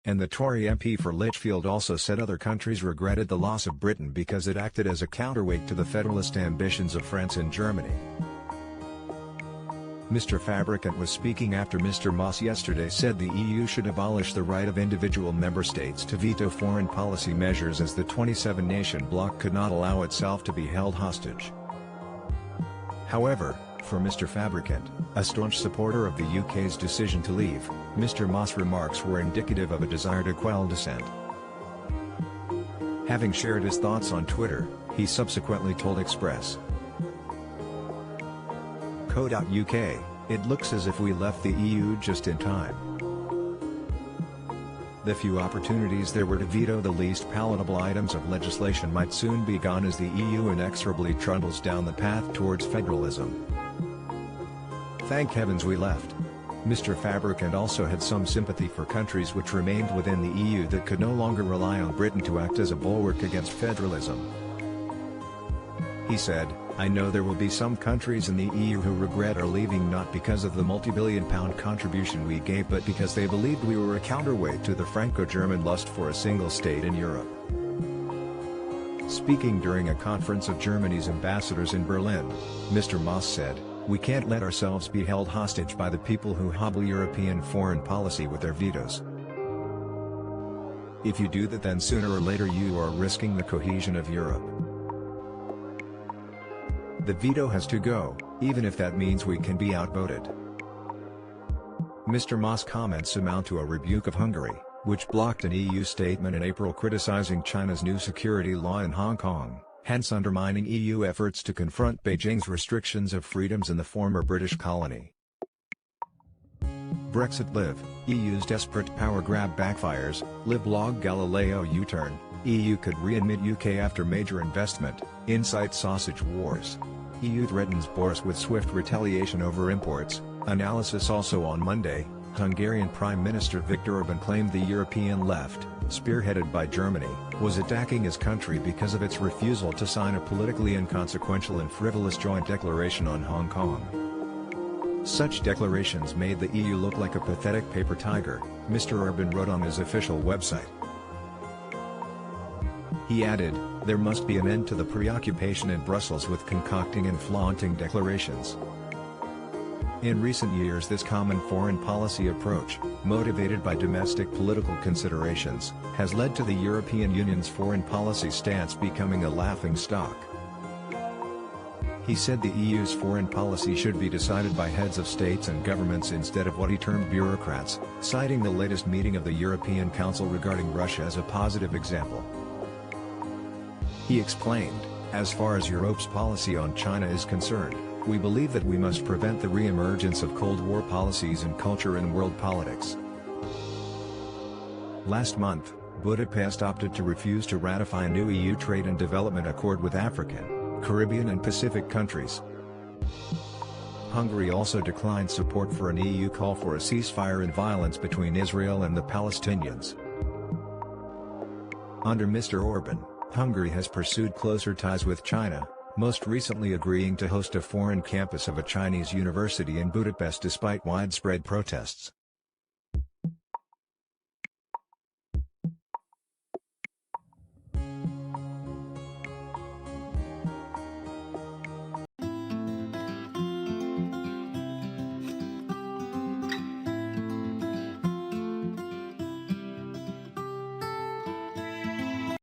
And the Tory MP for Lichfield also said other countries regretted the loss of Britain because it acted as a counterweight to the federalist ambitions of France and Germany. Mr. Fabricant was speaking after Mr. Moss yesterday said the EU should abolish the right of individual member states to veto foreign policy measures as the 27-nation bloc could not allow itself to be held hostage. However, for Mr. Fabricant, a staunch supporter of the UK's decision to leave, Mr. Moss' remarks were indicative of a desire to quell dissent. Having shared his thoughts on Twitter, he subsequently told Express. .uk, it looks as if we left the EU just in time. The few opportunities there were to veto the least palatable items of legislation might soon be gone as the EU inexorably trundles down the path towards federalism. Thank heavens we left. Mr. Fabricant also had some sympathy for countries which remained within the EU that could no longer rely on Britain to act as a bulwark against federalism. He said, I know there will be some countries in the EU who regret our leaving not because of the multi-billion-pound contribution we gave but because they believed we were a counterweight to the Franco-German lust for a single state in Europe. Speaking during a conference of Germany's ambassadors in Berlin, Mr. Moss said, we can't let ourselves be held hostage by the people who hobble European foreign policy with their vetoes. If you do that, then sooner or later you are risking the cohesion of Europe. The veto has to go, even if that means we can be outvoted. Mr. Moss' comments amount to a rebuke of Hungary, which blocked an EU statement in April criticizing China's new security law in Hong Kong, hence undermining EU efforts to confront Beijing's restrictions of freedoms in the former British colony. Brexit Live, EU's desperate power grab backfires, Live blog Galileo U-turn, EU could readmit UK after major investment, Insight sausage wars. EU threatens Boris with swift retaliation over imports. Analysis also on Monday, Hungarian Prime Minister Viktor Orbán claimed the European left, spearheaded by Germany, was attacking his country because of its refusal to sign a politically inconsequential and frivolous joint declaration on Hong Kong. Such declarations made the EU look like a pathetic paper tiger, Mr. Orbán wrote on his official website. He added, there must be an end to the preoccupation in Brussels with concocting and flaunting declarations. In recent years this common foreign policy approach, motivated by domestic political considerations, has led to the European Union's foreign policy stance becoming a laughingstock. He said the EU's foreign policy should be decided by heads of states and governments instead of what he termed bureaucrats, citing the latest meeting of the European Council regarding Russia as a positive example. He explained, as far as Europe's policy on China is concerned, we believe that we must prevent the re-emergence of Cold War policies and culture in world politics. Last month, Budapest opted to refuse to ratify a new EU trade and development accord with African, Caribbean and Pacific countries. Hungary also declined support for an EU call for a ceasefire in violence between Israel and the Palestinians. Under Mr. Orbán, Hungary has pursued closer ties with China, most recently agreeing to host a foreign campus of a Chinese university in Budapest despite widespread protests.